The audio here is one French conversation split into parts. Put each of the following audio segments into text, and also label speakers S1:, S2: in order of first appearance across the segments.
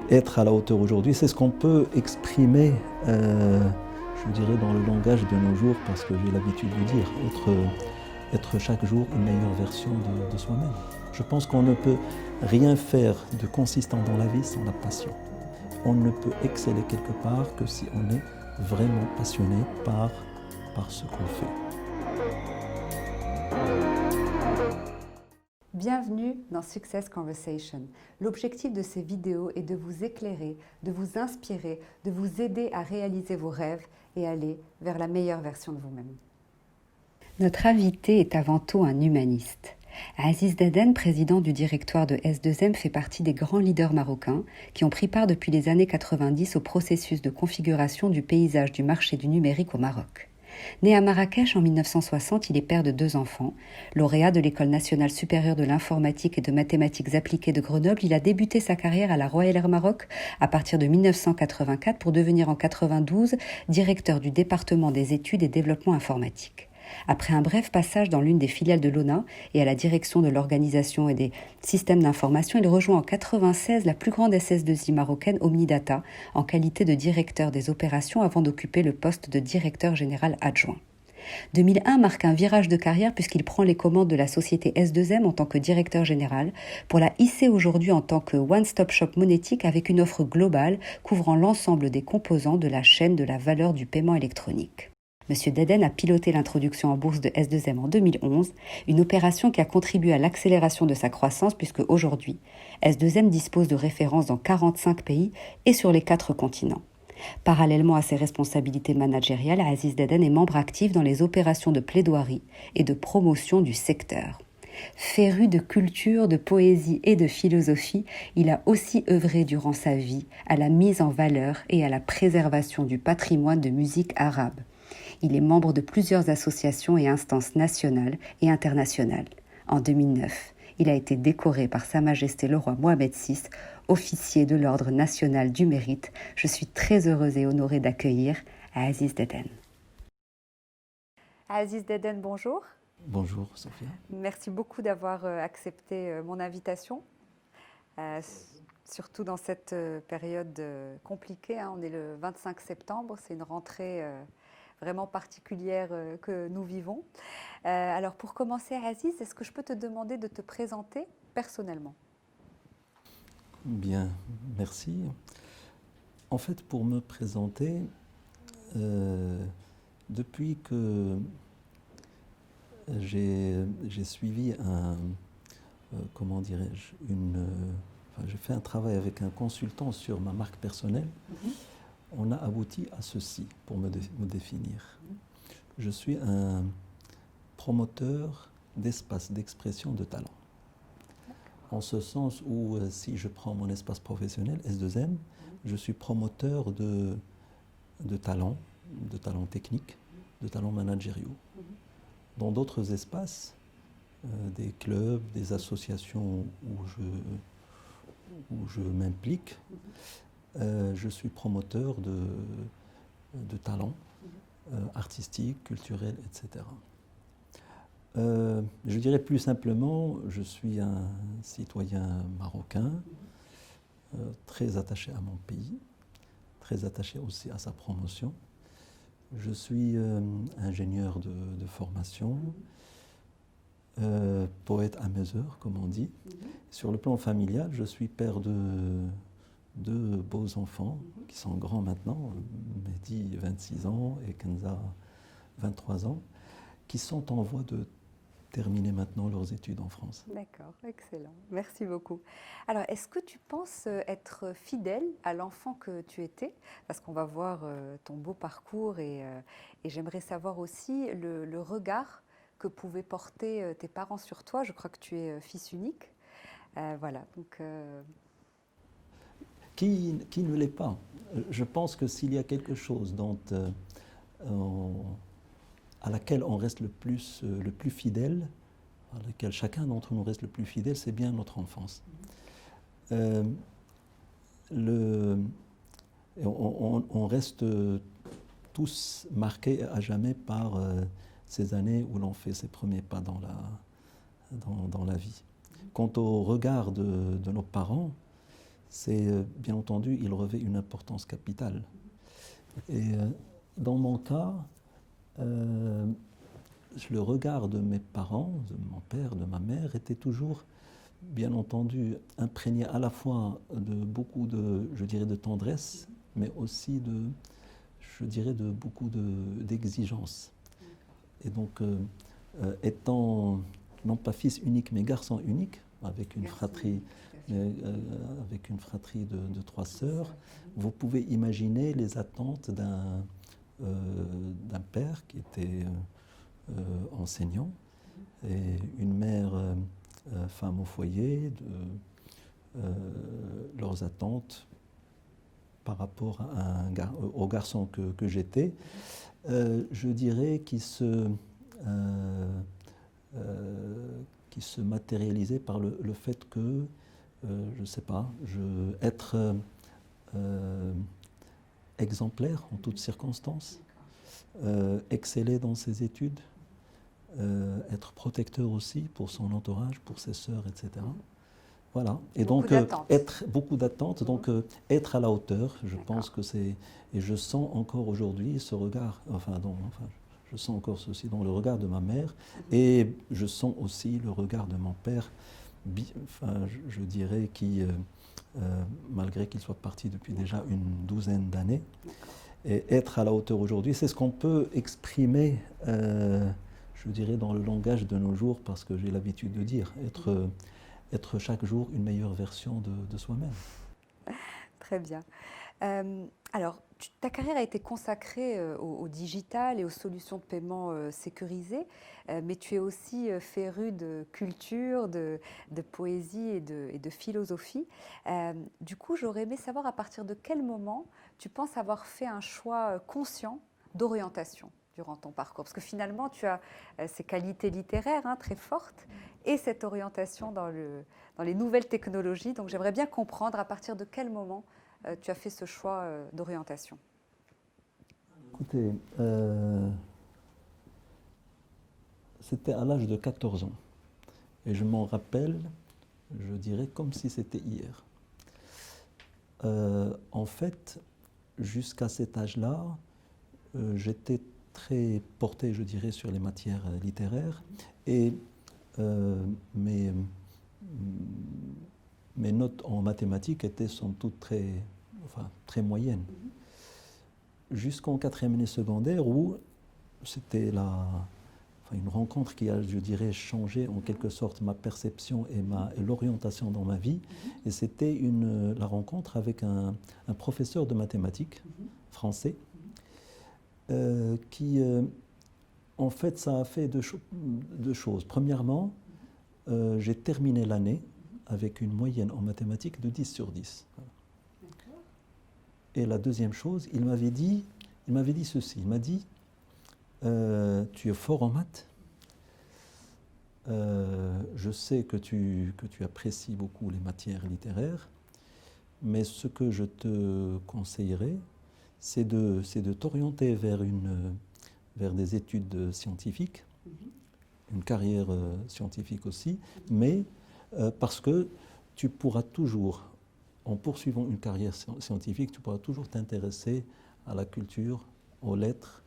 S1: être à la hauteur aujourd'hui, c'est ce qu'on peut exprimer, je dirais, dans le langage de nos jours, parce que j'ai l'habitude de dire, être chaque jour une meilleure version de soi-même. Je pense qu'on ne peut rien faire de consistant dans la vie sans la passion. On ne peut exceller quelque part que si on est vraiment passionné par ce qu'on fait.
S2: Bienvenue dans Success Conversation. L'objectif de ces vidéos est de vous éclairer, de vous inspirer, de vous aider à réaliser vos rêves et aller vers la meilleure version de vous-même. Notre invité est avant tout un humaniste. Aziz Daden, président du directoire de S2M, fait partie des grands leaders marocains qui ont pris part depuis les années 90 au processus de configuration du paysage du marché du numérique au Maroc. Né à Marrakech en 1960, il est père de 2 enfants. Lauréat de l'École nationale supérieure de l'informatique et de mathématiques appliquées de Grenoble, il a débuté sa carrière à la Royal Air Maroc à partir de 1984 pour devenir en 92 directeur du département des études et développement informatique. Après un bref passage dans l'une des filiales de l'ONA et à la direction de l'organisation et des systèmes d'information, il rejoint en 1996 la plus grande SS2I marocaine, Omnidata, en qualité de directeur des opérations avant d'occuper le poste de directeur général adjoint. 2001 marque un virage de carrière puisqu'il prend les commandes de la société S2M en tant que directeur général pour la hisser aujourd'hui en tant que one-stop shop monétique avec une offre globale couvrant l'ensemble des composants de la chaîne de la valeur du paiement électronique. Monsieur Daden a piloté l'introduction en bourse de S2M en 2011, une opération qui a contribué à l'accélération de sa croissance puisque aujourd'hui, S2M dispose de références dans 45 pays et sur les 4 continents. Parallèlement à ses responsabilités managériales, Aziz Daden est membre actif dans les opérations de plaidoirie et de promotion du secteur. Féru de culture, de poésie et de philosophie, il a aussi œuvré durant sa vie à la mise en valeur et à la préservation du patrimoine de musique arabe. Il est membre de plusieurs associations et instances nationales et internationales. En 2009, il a été décoré par Sa Majesté le roi Mohamed VI, officier de l'Ordre national du mérite. Je suis très heureuse et honorée d'accueillir Aziz Daden. Aziz Daden, bonjour.
S1: Bonjour Sophia.
S2: Merci beaucoup d'avoir accepté mon invitation, surtout dans cette période compliquée. On est le 25 septembre, c'est une rentrée vraiment particulière que nous vivons. Alors pour commencer, Aziz, est-ce que je peux te demander de te présenter personnellement ?
S1: Bien, merci. En fait, pour me présenter, depuis que j'ai suivi comment dirais-je, j'ai fait un travail avec un consultant sur ma marque personnelle. On a abouti à ceci pour me définir. Je suis un promoteur d'espace d'expression de talent. En ce sens où, si je prends mon espace professionnel, S2M, je suis promoteur de talents techniques, de talents managériaux. Dans d'autres espaces, des clubs, des associations où je m'implique, je suis promoteur de talents artistiques, culturels, etc. Je dirais plus simplement, je suis un citoyen marocain, très attaché à mon pays, très attaché aussi à sa promotion. Je suis ingénieur de formation, poète à mesure, comme on dit. Sur le plan familial, je suis père de 2 beaux enfants qui sont grands maintenant, Mehdi 26 ans et Kenza 23 ans, qui sont en voie de terminer maintenant leurs études en France.
S2: D'accord, excellent. Merci beaucoup. Alors, est-ce que tu penses être fidèle à l'enfant que tu étais ? Parce qu'on va voir ton beau parcours et j'aimerais savoir aussi le regard que pouvaient porter tes parents sur toi. Je crois que tu es fils unique. Voilà, donc...
S1: Qui ne l'est pas ? Je pense que s'il y a quelque chose à laquelle on reste le plus fidèle, à laquelle chacun d'entre nous reste le plus fidèle, c'est bien notre enfance. On reste tous marqués à jamais par ces années où l'on fait ses premiers pas dans la vie. Quant au regard de nos parents, bien entendu, il revêt une importance capitale. Et dans mon cas, le regard de mes parents, de mon père, de ma mère, était toujours, bien entendu, imprégné à la fois de beaucoup de, je dirais, de tendresse, mais aussi de beaucoup d'exigence. Et donc, étant non pas fils unique, mais garçon unique, avec une fratrie, de 3 sœurs, vous pouvez imaginer les attentes d'un père qui était enseignant et une mère femme au foyer, leurs attentes par rapport au garçon que j'étais, je dirais qui se matérialisait par le fait que, je ne sais pas, être exemplaire en toutes circonstances, exceller dans ses études, être protecteur aussi pour son entourage, pour ses sœurs, etc. Voilà. Et donc, beaucoup d'attentes, donc être à la hauteur, je pense que c'est... Et je sens encore aujourd'hui ce regard, je sens encore ceci dans le regard de ma mère, et je sens aussi le regard de mon père, je dirais, qui, malgré qu'il soit parti depuis déjà une douzaine d'années, et être à la hauteur aujourd'hui, c'est ce qu'on peut exprimer, je dirais, dans le langage de nos jours, parce que j'ai l'habitude de dire, être chaque jour une meilleure version de soi-même.
S2: Très bien. Alors, ta carrière a été consacrée au digital et aux solutions de paiement sécurisées, mais tu es aussi féru de culture, de poésie et de philosophie. Du coup, j'aurais aimé savoir à partir de quel moment tu penses avoir fait un choix conscient d'orientation durant ton parcours. Parce que finalement, tu as ces qualités littéraires très fortes et cette orientation dans les nouvelles technologies. Donc, j'aimerais bien comprendre à partir de quel moment tu as fait ce choix d'orientation.
S1: Écoutez, c'était à l'âge de 14 ans. Et je m'en rappelle, je dirais, comme si c'était hier. En fait, jusqu'à cet âge-là, j'étais très porté, je dirais, sur les matières littéraires. Et mes notes en mathématiques étaient somme toute très moyennes. Jusqu'en 4e année secondaire, où c'était une rencontre qui a, je dirais, changé en quelque sorte ma perception et l'orientation dans ma vie. Et c'était la rencontre avec un professeur de mathématiques français qui, en fait, ça a fait deux choses. Premièrement, j'ai terminé l'année avec une moyenne en mathématiques de 10 sur 10. Voilà. Et la deuxième chose, il m'avait dit ceci, il m'a dit, tu es fort en maths, je sais que tu apprécies beaucoup les matières littéraires, mais ce que je te conseillerais, c'est de t'orienter vers des études scientifiques, une carrière scientifique aussi, mais parce que tu pourras toujours, en poursuivant une carrière scientifique, tu pourras toujours t'intéresser à la culture, aux lettres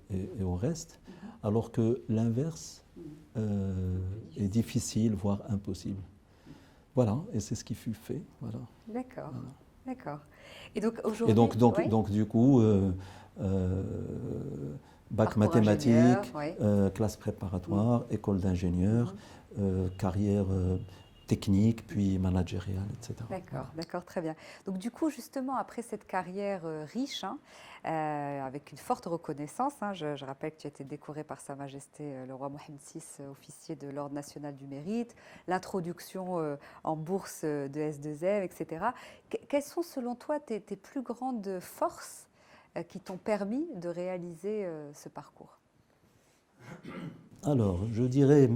S1: et au reste, alors que l'inverse est difficile, voire impossible. Voilà, et c'est ce qui fut fait. Voilà.
S2: D'accord,
S1: voilà.
S2: D'accord. Et donc aujourd'hui...
S1: Donc du coup, bac mathématiques, classe préparatoire, école d'ingénieur, carrière technique, puis managériale, etc.
S2: D'accord, d'accord, très bien. Donc du coup, justement, après cette carrière riche, avec une forte reconnaissance, je rappelle que tu as été décoré par Sa Majesté le roi Mohamed VI, officier de l'Ordre national du mérite, l'introduction en bourse de S2M, etc. Quelles sont selon toi tes plus grandes forces qui t'ont permis de réaliser ce parcours?
S1: Alors, je dirais...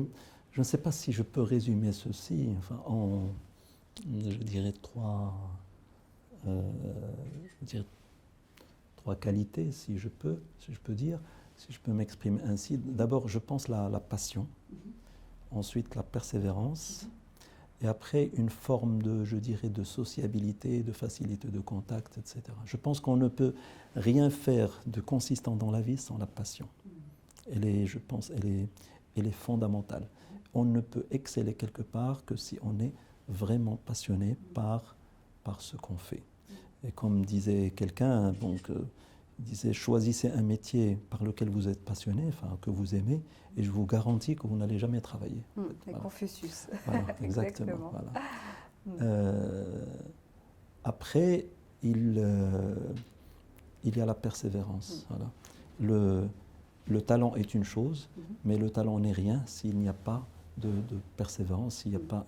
S1: Je ne sais pas si je peux résumer ceci en, je dirais, trois qualités, si je peux dire, si je peux m'exprimer ainsi. D'abord, je pense la passion, ensuite la persévérance, Et après, une forme de, je dirais, de sociabilité, de facilité de contact, etc. Je pense qu'on ne peut rien faire de consistant dans la vie sans la passion. Je pense, elle est fondamentale. On ne peut exceller quelque part que si on est vraiment passionné par ce qu'on fait. Et comme disait quelqu'un, donc, il disait, choisissez un métier par lequel vous êtes passionné, enfin, que vous aimez, et je vous garantis que vous n'allez jamais travailler.
S2: Et Confucius.
S1: Voilà, exactement. Voilà. Après, il y a la persévérance. Voilà. Le talent est une chose, mais le talent n'est rien s'il n'y a pas de persévérance, s'il n'y a pas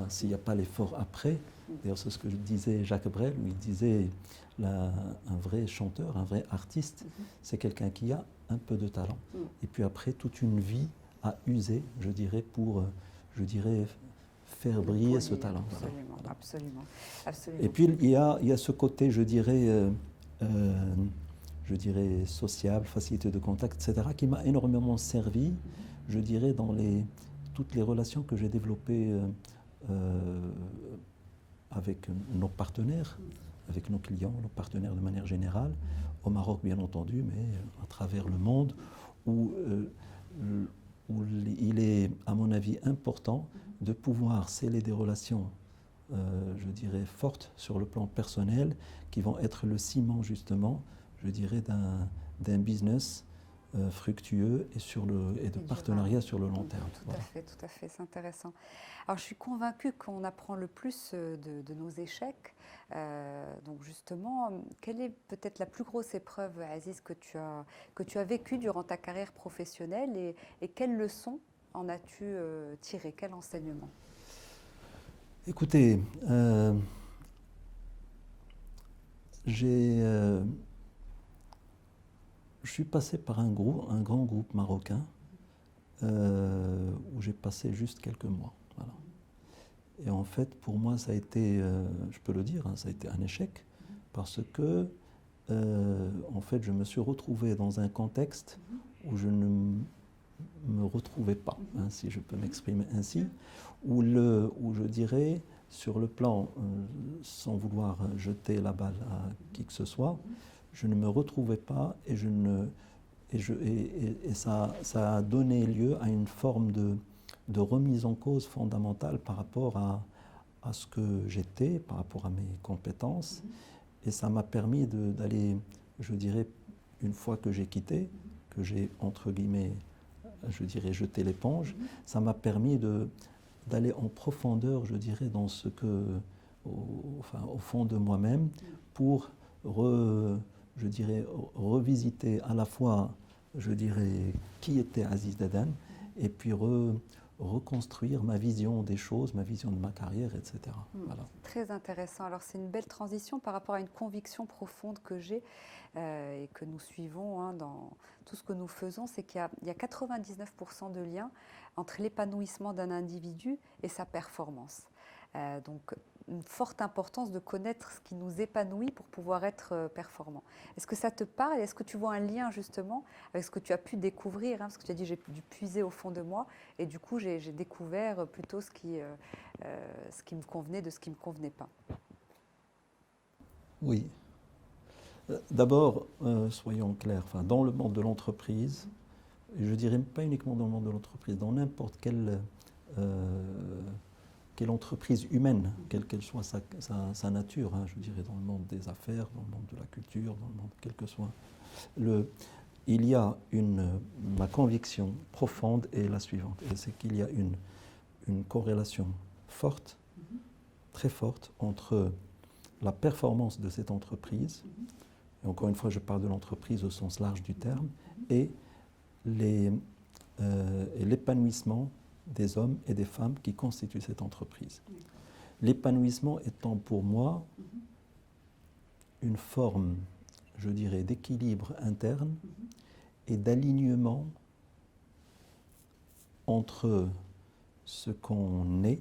S1: s'il n'y a pas l'effort après. D'ailleurs, c'est ce que disait Jacques Brel, où il disait un vrai chanteur, un vrai artiste, c'est quelqu'un qui a un peu de talent. Et puis après, toute une vie à user, je dirais, pour, faire briller ce talent.
S2: Absolument,
S1: voilà.
S2: absolument, absolument.
S1: Et puis, il y a ce côté, je dirais, sociable, facilité de contact, etc., qui m'a énormément servi, je dirais, dans toutes les relations que j'ai développées avec nos partenaires, avec nos clients, nos partenaires de manière générale, au Maroc bien entendu, mais à travers le monde, où il est, à mon avis, important de pouvoir sceller des relations, je dirais, fortes sur le plan personnel, qui vont être le ciment, justement, je dirais, d'un business fructueux et de partenariat sur le long terme.
S2: Tout à fait, c'est intéressant. Alors je suis convaincue qu'on apprend le plus de nos échecs. Donc justement, quelle est peut-être la plus grosse épreuve, Aziz, que tu as vécue durant ta carrière professionnelle et quelles leçons en as-tu tiré? Quel enseignement?
S1: Écoutez, je suis passé par un grand groupe marocain où j'ai passé juste quelques mois. Voilà. Et en fait, pour moi, ça a été, je peux le dire, ça a été un échec parce que, en fait, je me suis retrouvé dans un contexte où je ne me retrouvais pas, si je peux m'exprimer ainsi, où je dirais, sur le plan, sans vouloir jeter la balle à qui que ce soit, je ne me retrouvais pas et ça a donné lieu à une forme de remise en cause fondamentale par rapport à ce que j'étais, par rapport à mes compétences. Et ça m'a permis d'aller, je dirais, une fois que j'ai quitté, que j'ai, entre guillemets, je dirais, jeté l'éponge, ça m'a permis d'aller en profondeur, je dirais, dans ce que, au fond de moi-même, pour je dirais, revisiter à la fois, je dirais, qui était Aziz Dahdane, et puis reconstruire ma vision des choses, ma vision de ma carrière, etc. Voilà.
S2: Très intéressant. Alors c'est une belle transition par rapport à une conviction profonde que j'ai et que nous suivons dans tout ce que nous faisons, c'est qu'il y a 99% de lien entre l'épanouissement d'un individu et sa performance. Donc une forte importance de connaître ce qui nous épanouit pour pouvoir être performant. Est-ce que ça te parle? Est-ce que tu vois un lien justement avec ce que tu as pu découvrir, parce que tu as dit j'ai dû puiser au fond de moi et du coup j'ai découvert plutôt ce qui me convenait de ce qui ne me convenait pas?
S1: Oui. D'abord, soyons clairs, dans le monde de l'entreprise, et je dirais pas uniquement dans le monde de l'entreprise, dans n'importe quelle entreprise humaine, quelle qu'elle soit sa nature, je dirais dans le monde des affaires, dans le monde de la culture, dans le monde quel que soit. Il y a ma conviction profonde est la suivante, et c'est qu'il y a une corrélation forte, très forte, entre la performance de cette entreprise, et encore une fois je parle de l'entreprise au sens large du terme, et l'épanouissement des hommes et des femmes qui constituent cette entreprise. L'épanouissement étant pour moi une forme, je dirais, d'équilibre interne et d'alignement entre ce qu'on est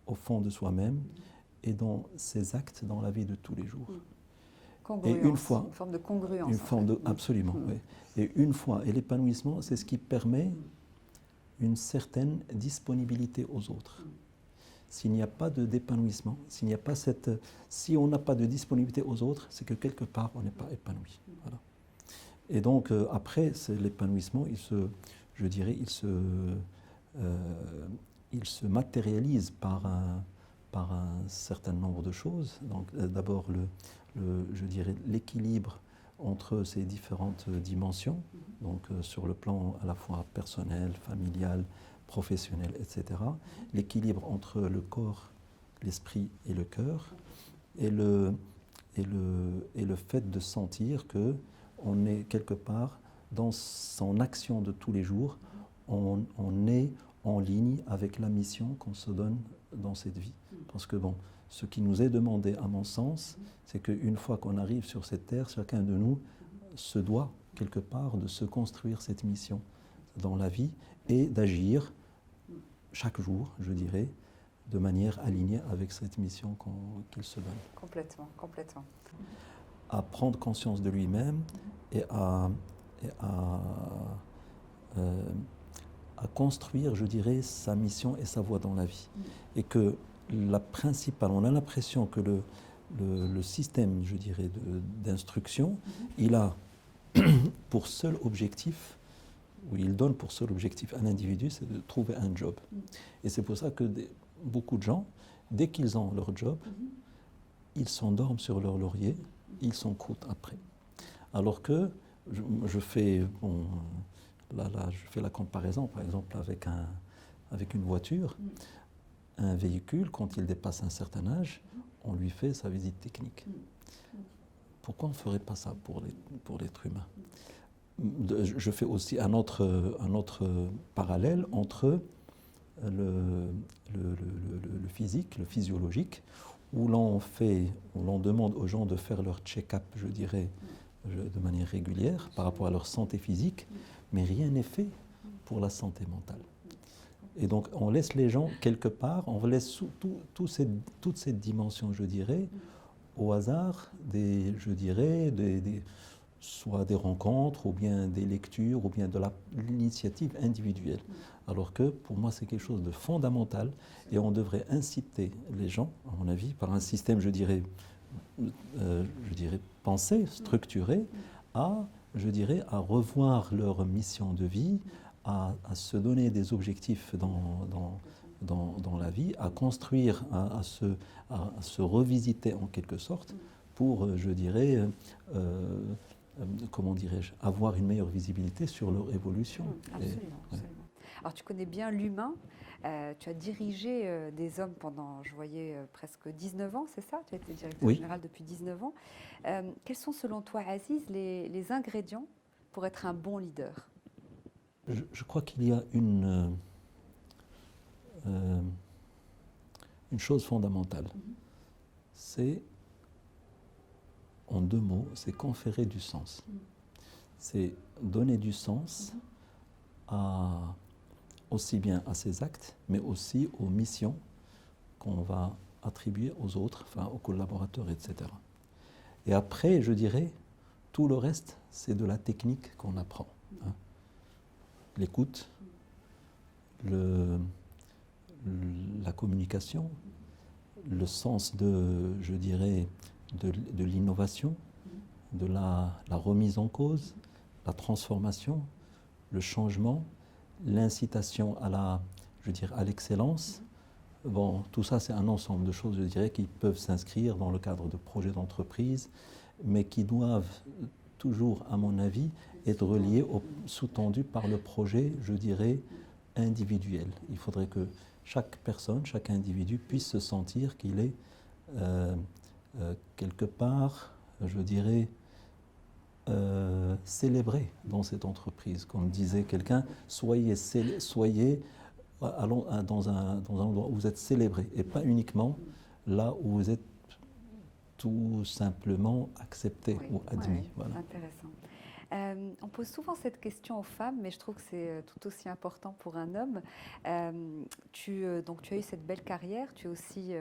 S1: au fond de soi-même et dans ses actes dans la vie de tous les jours.
S2: Congruence,
S1: et une
S2: forme de congruence.
S1: Absolument, oui. Et l'épanouissement, c'est ce qui permet une certaine disponibilité aux autres. s'il n'y a pas d'épanouissement, si on n'a pas de disponibilité aux autres, c'est que quelque part on n'est pas épanoui. Voilà. Et donc après, l'épanouissement, je dirais, il se matérialise par un certain nombre de choses. Donc d'abord, je dirais, l'équilibre entre ces différentes dimensions, donc sur le plan à la fois personnel, familial, professionnel, etc. L'équilibre entre le corps, l'esprit et le cœur, et le fait de sentir que on est quelque part dans son action de tous les jours, on est en ligne avec la mission qu'on se donne dans cette vie. Parce que bon, ce qui nous est demandé, à mon sens, c'est qu'une fois qu'on arrive sur cette terre, chacun de nous se doit quelque part de se construire cette mission dans la vie et d'agir chaque jour, je dirais, de manière alignée avec cette mission qu'il se donne.
S2: Complètement, complètement.
S1: À prendre conscience de lui-même et à construire, je dirais, sa mission et sa voie dans la vie. Et que la principale, on a l'impression que le système, je dirais, d'instruction, il a pour seul objectif, ou il donne pour seul objectif à l'individu, c'est de trouver un job. Et c'est pour ça que beaucoup de gens, dès qu'ils ont leur job, ils s'endorment sur leur laurier, ils s'en croûtent après. Alors que je fais la comparaison, par exemple, avec une voiture. Un véhicule, quand il dépasse un certain âge, on lui fait sa visite technique. Pourquoi on ne ferait pas ça pour l'être humain? Je fais aussi un autre parallèle entre le physique, le physiologique, où l'on demande aux gens de faire leur check-up, je dirais, de manière régulière par rapport à leur santé physique, mais rien n'est fait pour la santé mentale. Et donc on laisse les gens quelque part, on laisse toute cette dimension, je dirais, au hasard soit des rencontres, ou bien des lectures, ou bien de l'initiative individuelle. Alors que pour moi c'est quelque chose de fondamental et on devrait inciter les gens, à mon avis, par un système, je dirais, pensé, structuré, à revoir leur mission de vie, à se donner des objectifs dans la vie, à construire, à se revisiter en quelque sorte pour, avoir une meilleure visibilité sur leur évolution.
S2: Absolument, absolument. Alors tu connais bien l'humain, tu as dirigé des hommes pendant, je voyais, presque 19 ans, c'est ça? Tu as été directeur général depuis 19 ans. Quels sont selon toi, Aziz, les ingrédients pour être un bon leader?
S1: Je crois qu'il y a une chose fondamentale. C'est, en 2 mots, c'est conférer du sens. C'est donner du sens aussi bien à ses actes, mais aussi aux missions qu'on va attribuer aux autres, enfin aux collaborateurs, etc. Et après, je dirais, tout le reste, c'est de la technique qu'on apprend. Hein. L'écoute, la communication, le sens de l'innovation, de la remise en cause, la transformation, le changement, l'incitation à l'excellence. Bon, tout ça, c'est un ensemble de choses, je dirais, qui peuvent s'inscrire dans le cadre de projets d'entreprise, mais qui doivent toujours, à mon avis, être reliés, sous-tendus par le projet, je dirais, individuel. Il faudrait que chaque personne, chaque individu puisse se sentir qu'il est quelque part, je dirais, célébré dans cette entreprise. Comme disait quelqu'un, soyez allons dans un endroit où vous êtes célébré et pas uniquement là où vous êtes tout simplement accepté ou admis.
S2: Oui, voilà. Intéressant. On pose souvent cette question aux femmes, mais je trouve que c'est tout aussi important pour un homme. Tu as eu cette belle carrière, tu es aussi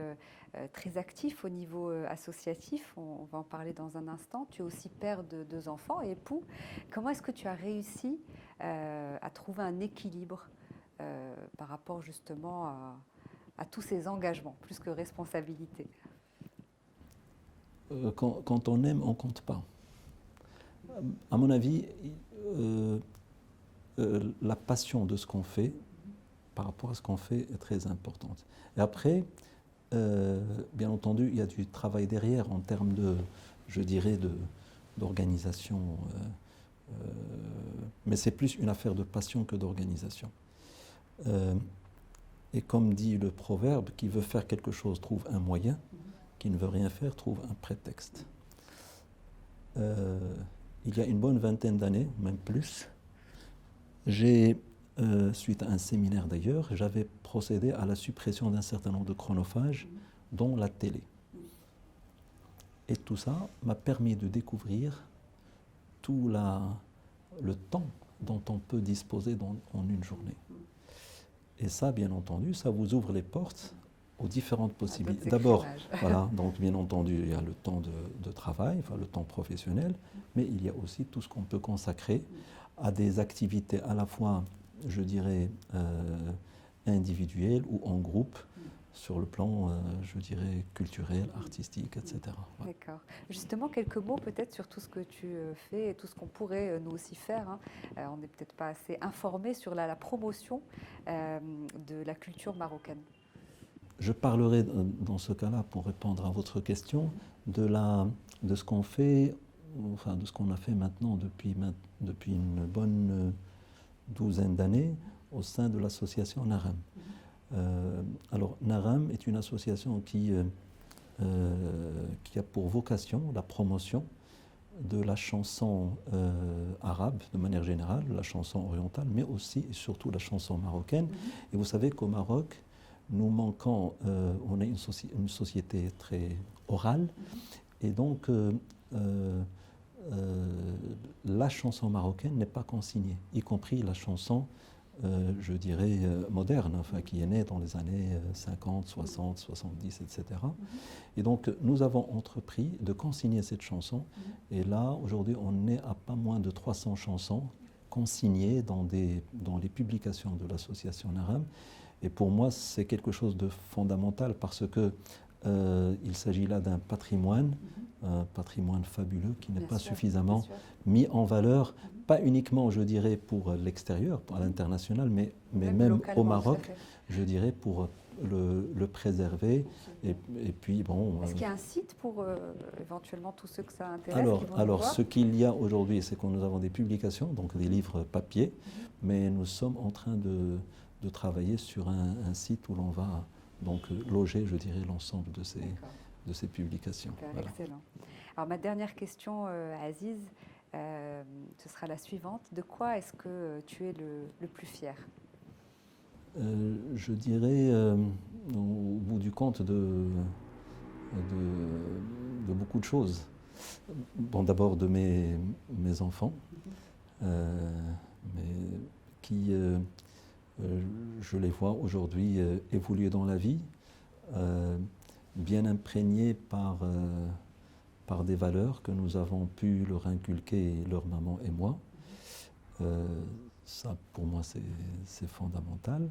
S2: très actif au niveau associatif, on va en parler dans un instant. Tu es aussi père de 2 enfants et époux. Comment est-ce que tu as réussi à trouver un équilibre par rapport justement à tous ces engagements, plus que responsabilité?
S1: Quand on aime, on ne compte pas. À mon avis, la passion de ce qu'on fait, par rapport à ce qu'on fait, est très importante. Et après, bien entendu, il y a du travail derrière en termes de, je dirais, d'organisation. Mais c'est plus une affaire de passion que d'organisation. Et comme dit le proverbe, qui veut faire quelque chose trouve un moyen, qui ne veut rien faire trouve un prétexte. Il y a une bonne vingtaine d'années, même plus, suite à un séminaire d'ailleurs, j'avais procédé à la suppression d'un certain nombre de chronophages, dont la télé. Et tout ça m'a permis de découvrir tout le temps dont on peut disposer en une journée. Et ça, bien entendu, ça vous ouvre les portes aux différentes possibilités. D'abord, voilà, donc bien entendu, il y a le temps de travail, enfin le temps professionnel, mais il y a aussi tout ce qu'on peut consacrer à des activités à la fois, je dirais, individuelles ou en groupe, sur le plan, je dirais, culturel, artistique, etc.
S2: Ouais. D'accord. Justement, quelques mots peut-être sur tout ce que tu fais et tout ce qu'on pourrait nous aussi faire. Hein. On n'est peut-être pas assez informés sur la promotion de la culture marocaine.
S1: Je parlerai dans ce cas-là, pour répondre à votre question, de ce qu'on fait, enfin de ce qu'on a fait maintenant depuis une bonne douzaine d'années au sein de l'association Naram. Alors Naram est une association qui a pour vocation la promotion de la chanson arabe de manière générale, la chanson orientale, mais aussi et surtout la chanson marocaine. Et vous savez qu'au Maroc, nous manquons, on est une société très orale, et donc la chanson marocaine n'est pas consignée, y compris la chanson, je dirais, moderne, enfin, qui est née dans les années 50, 60, 70, etc. Et donc nous avons entrepris de consigner cette chanson, et là, aujourd'hui, on est à pas moins de 300 chansons consignées dans les publications de l'association Naram. Et pour moi, c'est quelque chose de fondamental parce que il s'agit là d'un patrimoine, un patrimoine fabuleux qui n'est pas suffisamment mis en valeur, pas uniquement, je dirais, pour l'extérieur, à l'international, mais même au Maroc, je dirais, pour le préserver. Et puis, bon...
S2: Est-ce qu'il y a un site pour éventuellement tous ceux que ça intéresse?
S1: Alors ce qu'il y a aujourd'hui, c'est que nous avons des publications, donc des livres papier, mais nous sommes en train de travailler sur un site où l'on va donc loger, je dirais, l'ensemble de ces publications.
S2: Super, voilà. Excellent. Alors ma dernière question, Aziz, ce sera la suivante. De quoi est-ce que tu es le plus fier?
S1: Je dirais, au bout du compte, de beaucoup de choses. Bon, d'abord de mes enfants, qui... je les vois aujourd'hui évoluer dans la vie, bien imprégnés par des valeurs que nous avons pu leur inculquer, leur maman et moi. Ça, pour moi, c'est fondamental.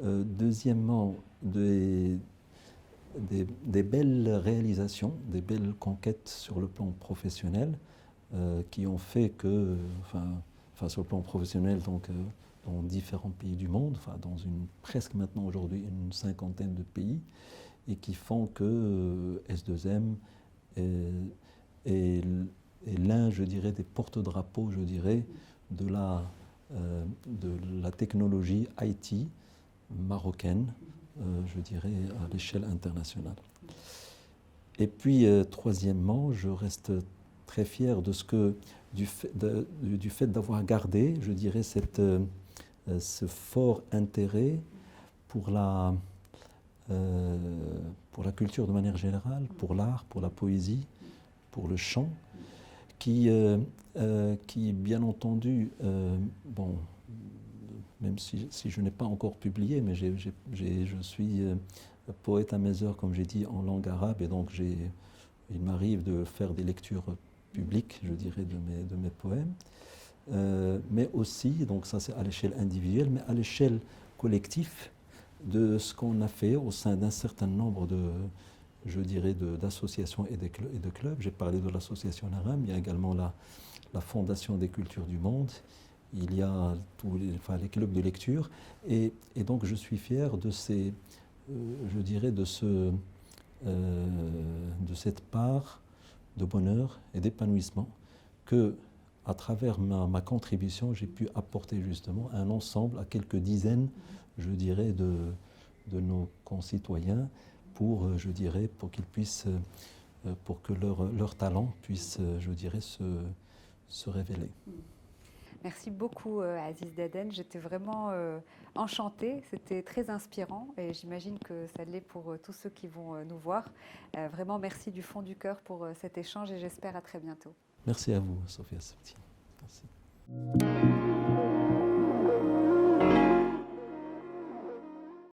S1: Deuxièmement, des belles réalisations, des belles conquêtes sur le plan professionnel qui ont fait que, enfin sur le plan professionnel, donc dans différents pays du monde, enfin dans presque maintenant aujourd'hui une cinquantaine de pays, et qui font que S2M est l'un, je dirais, des porte-drapeaux, je dirais, de la technologie IT marocaine, je dirais, à l'échelle internationale. Et puis, troisièmement, je reste très fier de du fait d'avoir gardé, je dirais, ce fort intérêt pour la culture de manière générale, pour l'art, pour la poésie, pour le chant, qui bien entendu, bon, même si je n'ai pas encore publié, mais je suis poète à mes heures, comme j'ai dit, en langue arabe, et donc il m'arrive de faire des lectures publiques, je dirais, de mes poèmes. Mais aussi, donc ça c'est à l'échelle individuelle, mais à l'échelle collective, de ce qu'on a fait au sein d'un certain nombre je dirais, d'associations et de clubs. J'ai parlé de l'association NARAM, il y a également la Fondation des cultures du monde, il y a les clubs de lecture, et donc je suis fier de je dirais, de cette part de bonheur et d'épanouissement que, à travers ma contribution, j'ai pu apporter justement un ensemble à quelques dizaines, je dirais, de nos concitoyens je dirais, pour qu'ils puissent, pour que leur talent puisse, je dirais, se révéler.
S2: Merci beaucoup Aziz Daden, j'étais vraiment enchantée, c'était très inspirant et j'imagine que ça l'est pour tous ceux qui vont nous voir. Vraiment merci du fond du cœur pour cet échange et j'espère à très bientôt.
S1: Merci à vous Sophia Septi. Merci.